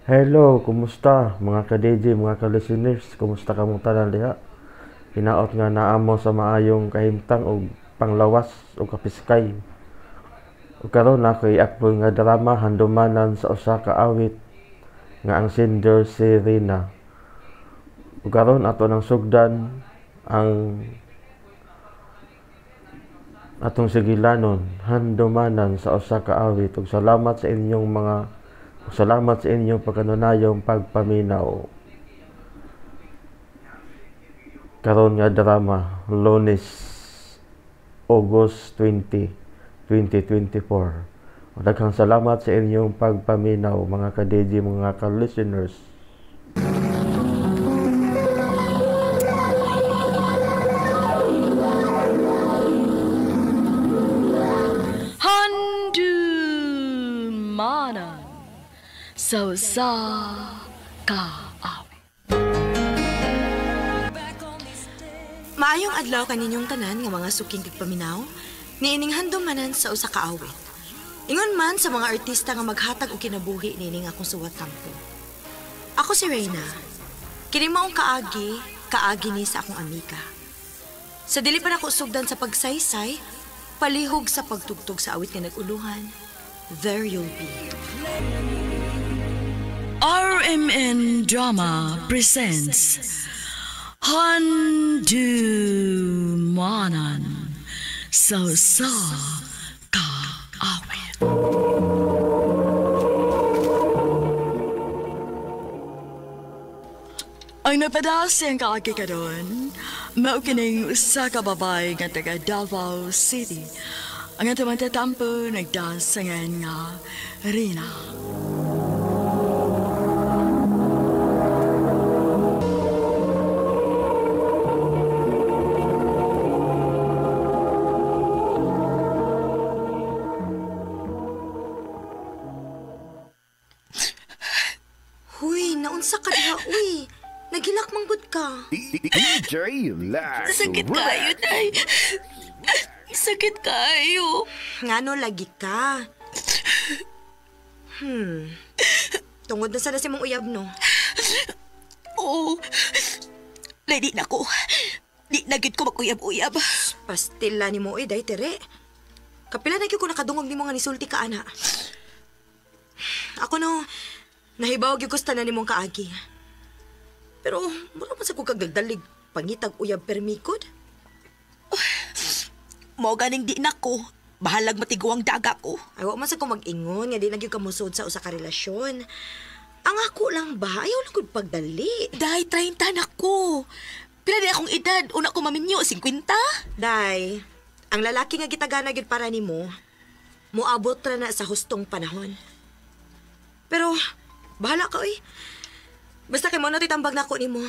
Hello, kumusta mga ka-DJ, mga ka-listeners? Kumusta ka mong tanan diha? Hinaot nga naamo sa maayong kahimtang o panglawas o kapiskay. O karon na ko'y upload nga drama handumanan sa usa ka awit nga ang sender si Rina. O karon ato nang sugdan ang atong sigilanon handumanan sa usa ka awit ug salamat sa inyong pagkanunayong pagpaminaw. Karon nga drama, Lunes, August 20, 2024. Daghang salamat sa inyong pagpaminaw mga ka-DJ, mga ka-listeners. Handumanan sa kaawit. Maayong adlaw kaninyong tanan nga mga suking tigpaminaw, niining handumanan sa usa ka awit. Ingon man sa mga artista nga maghatag og kinabuhi niining akong suwat tampo. Ako si Reyna. Kini maong kaagi ni sa akong amiga. Sa dili pa nako sugdan sa pagsaysay, palihog sa pagtugtog sa awit nga naguluhan, There You'll Be. RMN Drama presents Handumanan sa kaawit. Ang napadasang kaagi ka doon, maukining usa ka babay nga taga Davao City. Ang atong matatampo nagdasangan nga Rina. Huy, naunsa ka diha, uy. Nagilak manggod ka. DJ, relax. Sakit kayo, Nay. Sakit kayo. Ngano lagi ka? Tungod na sana si mong uyab, no? Oo. Lady na ko. Di nagit ko mag-uyab-uyab. Pastila ni mo, day, tere. Kapila na ko nakadungog ni mo nga nisulti ka, ana. Ako no, nahibaw gyud ko sa tanan ni mong kaagi. Pero, mura pa sa kong kagdagdalig, pangitag uyab permikod. Mo ganing di na ko. Bahalag matiguang daga ko. Ay, wa man sa kong mag-ingon, nga di na gyud ka musod sa usa ka relasyon. Ang ako lang ba, ayaw lang kong pagdali. Day, 30 na ko. Pila na akong edad, una ko maminyo, 50? Day, ang lalaki nga gitagana gyud para nimo, moabot ra na sa hustong panahon. Pero, bahala ka, oy. Basta kay mo na titambag na ako nimo.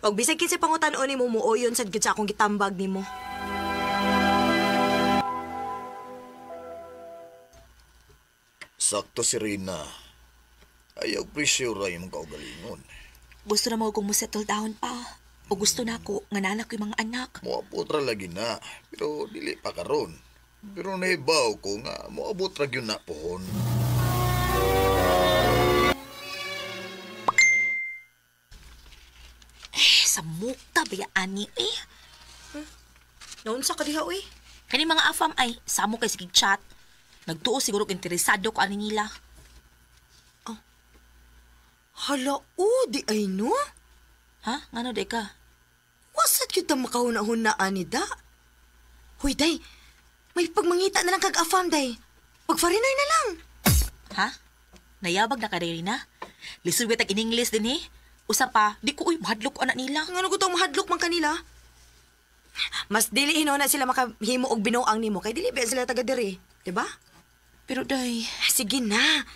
Og bisag kinsa pangutan-on nimo muuyon sad gyud sa akong gitambag nimo. Sakto si Rina. Ayaw presyo ra yung kaugalingon. Gusto na mo kong settle down pa. O gusto na ako, nga nanak ko yung mga anak. Moabot ra lagi na, pero dili pa karon. Pero nahibaw ko nga, moabot ra gyud na pohon. Sa mukta ba ani eh? Naunsa ka diha, oy? Kani mga afam ay, samo kay sige chat. Nagtuo siguro kung interesado ko ani nila. Hala, di ay no? Ha? Ngano day ka? Wasat kita makahuna-hunaan ni da. Huy, day. May pagmangita na lang kag-afam, day. Pagfarinoy na lang. Ha? Nayabag na ka day na? Lisuwit ang in-English din eh. Usa pa, di ko mahadlok anak nila. Nga ko itong mahadlok man kanila. Mas dili na sila makahimo og binuang nimo kay dili ba sila taga diri, di ba? Pero day, Sige na.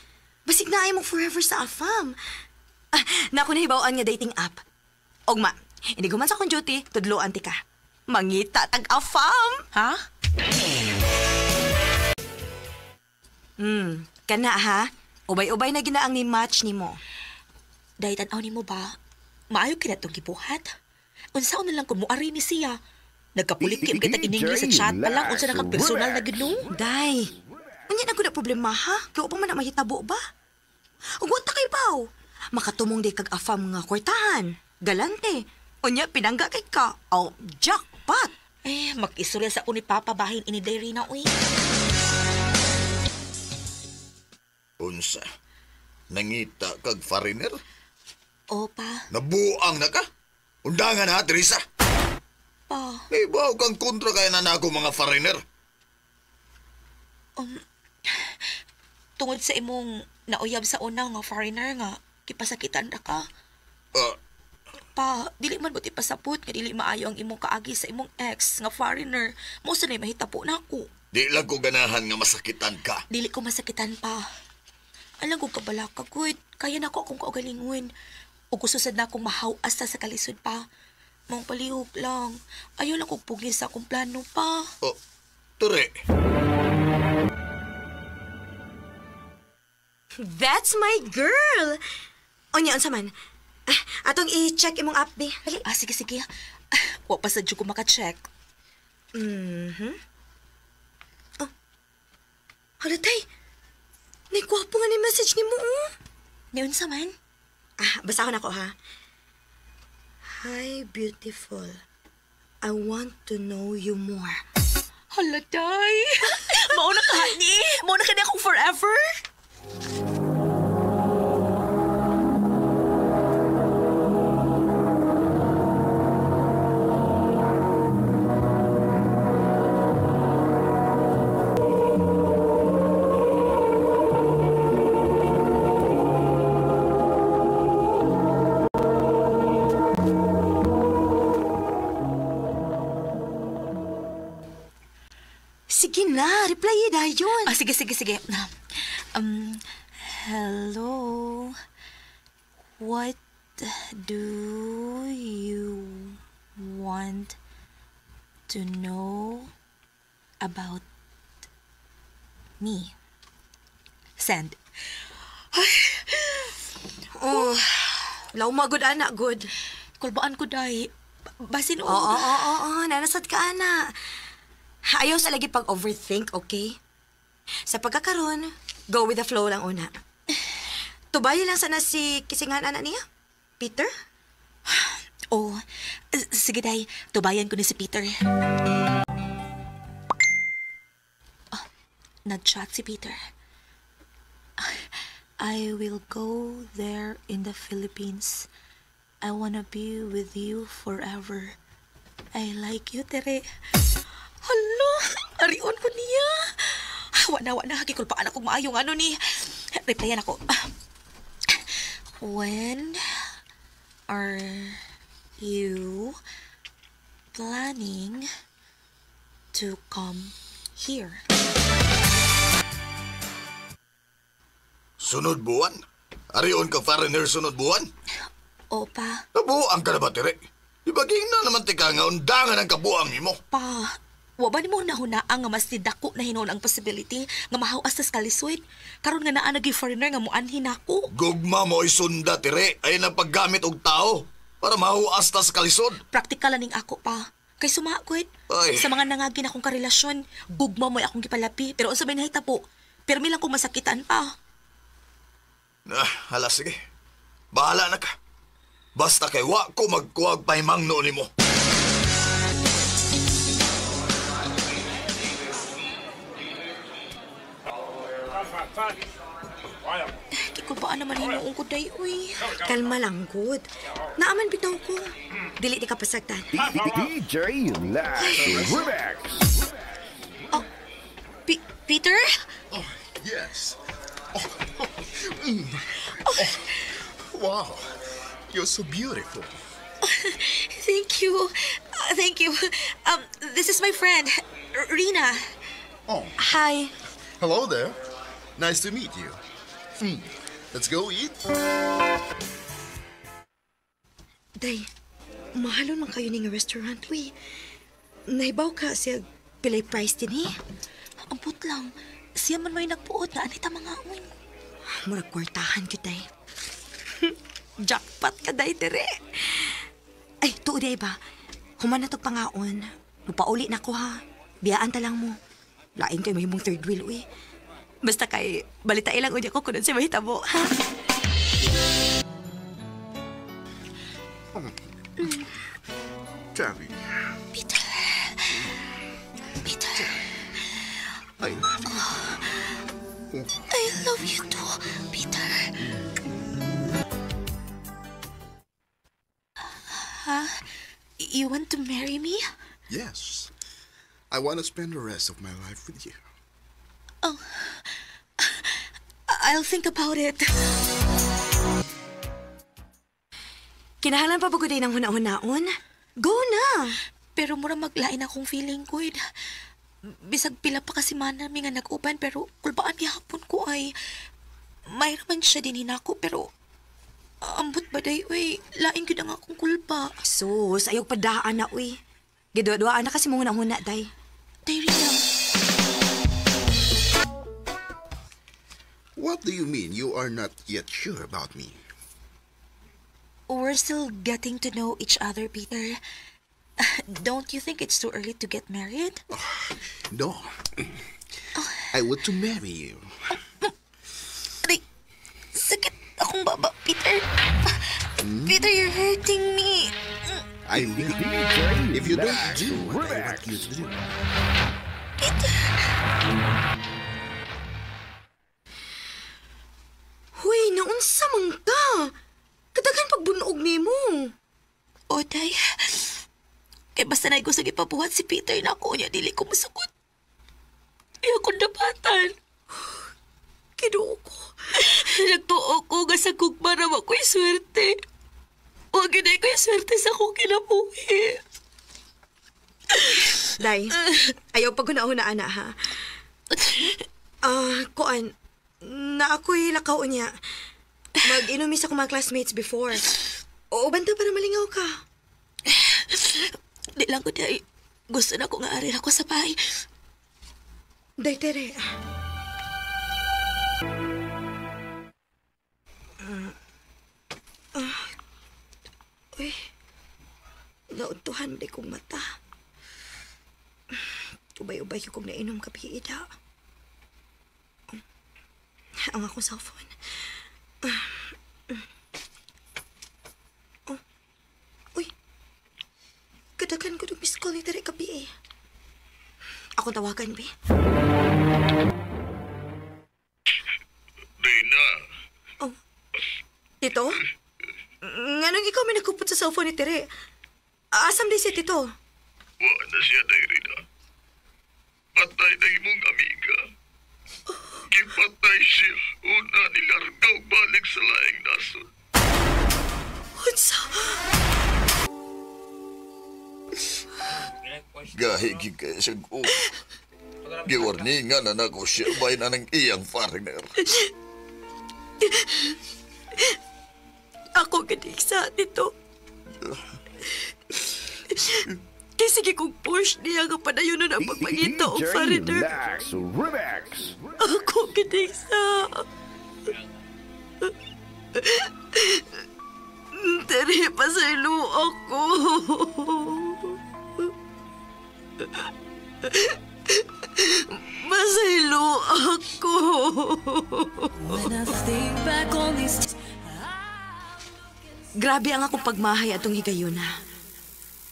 Basig na ay mo forever sa afam. Naku nahibawaan nga dating app. Ogma, hindi guman sa akong duty, tudloan ti ka. Mangita tag afam. ha? Kana ha? Ubay-ubay na ginaang ni match nimo. Day, tanaw ni mo ba? Maayo kina itong gibuhat. Unsaon na lang kung muari ni siya. Nagkapulikip kita in-English sa chat pa lang. Unsa na kang personal na ginoo. Day, unya na ko na problema ha? Kaya pa man na mahitabo ba? Ug wa ta kay baw. Makatumong di kag afam nga kwartahan. Galante. Unya, pinangga kay ka. Oh, jackpot. Mag-istorya sa ako ni Papa bahin ini dairy na, uy. Unsa? Nangita kag foreigner? Pa. Nabuang na ka? Undangan ha, Teresa. Pa. May baw kang kontra kaya na nako mga foreigner. Tungod sa imong nauyab sa una nga foreigner nga, kipasakitan na ka. Pa, dili man buti pasapot nga dili maayo ang imong kaagi sa imong ex nga foreigner. Mo sa nay mahitapo na ako. Di lang ko ganahan nga masakitan ka. Dili ko masakitan pa. Alam ko kabala ka, good. Kaya na ko akong kaugalingon. O gusto sad na akong mahaw-as sa kalisod pa. Mong palihog lang. Ayaw lang kong pugi sa akong plano pa. Ture. That's my girl. Unya, unsa man? Atong i-check imong app, be. Dali. Sige. Wa pa sa ko maka-check. Oh. Halatay. Naikwapo nga ni message ni mo, oh. Niyon sa man? Basahon ako, ha? Hi, beautiful. I want to know you more. Halatay. Mauna ka, honey. Mauna ka na akong forever. Sige na, reply dayon. Sige. Hello. What do you want to know about me? Send. Lauma good, anak, good. Kulbaan ko, day. Basin o. Oo, nanasad ka, anak. Ayaw sa lagi pag-overthink, okay? Sa pagkakaroon, go with the flow lang una. Tubayo lang sana si kisingan anak niya, Peter? Sige, day. Tubayan ko ni si Peter. Nag-chat si Peter. I will go there in the Philippines. I wanna be with you forever. I like you, Tere. Hala, arion ko niya. Wana, kikulpaan akong maayong ano ni. Replyan ako. When are you planning to come here? Sunod buwan? Arion ka foreigner sunod buwan? Opa. Nabuang ka na ba, Tere? Ibaging na naman tika nga undangan ang kabuang nimo. Pa, wa ba nimo nahunaan nga mas dako na hinuon ang possibility nga mahawas sa kaliswid? Karon nga naa nagi foreigner nga muanhin ako. Gugma mo isunda, Tere, ay napaggamit og tao para mahuas ta sa kalisod. Praktikalan ning ako pa. Kay sumakwit. Ay. Sa mga nangagin akong karelasyon, gugma mo'y akong gipalapi. Pero sa may nahitabo, pirmi lang kong masakitan pa. Hala, sige. Bahala na ka. Basta kay wa ko magkuwag pahimangno nimo. Kikubaan naman hinuong ko day, uy. Kalma lang, good. Naaman bitaw ko. Dili di ka pasagtan. DJ Lash Remix. Peter? Oh, yes. Wow, you're so beautiful. Thank you. Thank you. This is my friend, Rina. Oh, Hi. hello there. Nice to meet you. Let's go eat. Day, mahalon man kayo ning restaurant, uy. Naibaw ka siya pilay price din eh. Amput lang. Siya man may nagpuot na anita mga uwin. Murag kwartahan ko, day. Jackpot ka, day, tere. Ay, tuo, day ba? Human na to pangaon. Lupauli na ko, ha. Biyaan ta lang mo. Lain kayo mahimong third wheel, uy. Basta kay, balita ilang unya ko kunan si mahitabo, ha? You want to marry me? Yes. I want to spend the rest of my life with you. I'll think about it. Kinahanglan pa pagod ng huna-hunaon? Go na! Pero mura maglain akong feeling ko. Bisag pila pa kasi man namin nga nag-uban, pero kulbaan gihapon ko ay may raman siya din hinako, pero ambot ba day, uy, lain gid ang akong kulba. Sus, ayog padaan na, uy. Gidwa-dwaan na kasi mong huna-huna, day. Day, Rina. What do you mean you are not yet sure about me? We're still getting to know each other, Peter. Don't you think it's too early to get married? No. I want to marry you. Aray, sakit akong baba, Peter. Peter, you're hurting me. I will. If you don't do what I want you to do. Peter. Huy, naunsa man ka? Kadagan pagbunog ni mo. O, day. Kaya basta na gusto ipabuhat si Peter na ako niya, dili ko masukot. Iya akong dapatan. Kinuo ko. Nagtuo ko nga sa kugmaram ako'y swerte. Huwag ginay ko'y swerte sa akong kinabuhi. Day, ayaw pag huna-hunaan na, ha? Kuan, na ako'y lakaw niya. Mag-inumis ako mga classmates before. O, banta para malingaw ka. Di lang ko, day. Gusto na ko nga arin ako sa bahay. Day, Tere. Uy, nautuhan day kong mata. Ubay-ubay ko kung nainom ka, Ida. Ang akong cellphone. Uy, kadagan ko ng miss call ni Tere kabi eh. Ako tawagan, Bi. Rina, Oh, Tito? Nganong ikaw may nagkupot sa cellphone ni Tere? Asam di si Tito? wa na siya day, Rina. Patay na imong amiga. Gipatay siya una nilargaw balik sa laing nasod. Unsa? Gahigi kaya siya ko. Giwarningan na nako siya bay na ng iyang foreigner. Ako ganing sa Tito. Kaya sige kong push niya nga padayon na ang pagpangita o DJ foreigner. Lax Remix. Ako ganing sa... Tere, pasaylo ako. Masaylo ako. Grabe ang akong pagmahay atong higayon na.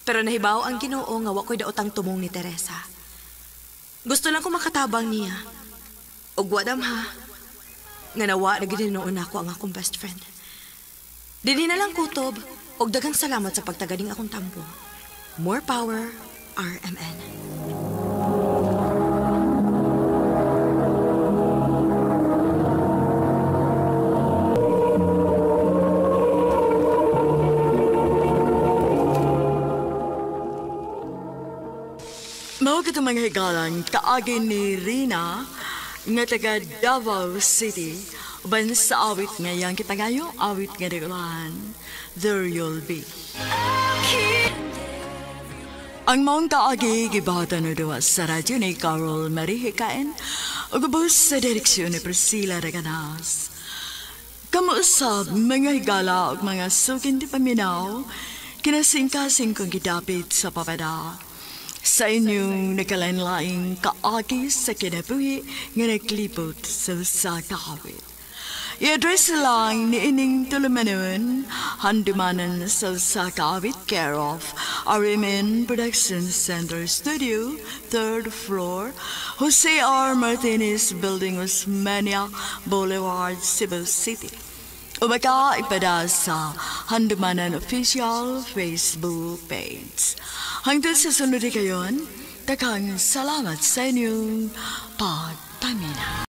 Pero nahibaw ang Ginoo nga wa ko'y daotang tumong ni Teresa. Gusto lang ko makatabang niya. Og wadam ha. Nga nawa na gininoon ako ang akong best friend. Dili na lang kutob, og daghang salamat sa pagtaganing akong tampo. More power, RMN. Mao kita mga higalan, kaagin ni Rina, nga taga Davao City, uban sa awit ngayang kita ngayon, awit nga nagalan, There You'll Be. Ang maong kaagi, gibata na doon sa radyo ni Carol Marie Hikain, o gabos sa direksyon ni Priscilla Reganas. Kamuusap, mga higala o mga sukin di paminaw, kinasing-kasing kong gidapit sa papada. Sa inyong nagkalain-laing kaagi sa kinabuhi nga naglibot sa kahawit. I-address lang ni ining tulumanon, handumanan sa kahawit care of RMN Production Center Studio, 3rd floor, Jose R. Martinez Building, Osmania Boulevard, Cebu City. O baka ipada sa Handumanan Official Facebook page. Hanggang sa sunod kayon, daghang salamat sa inyong pagpamina.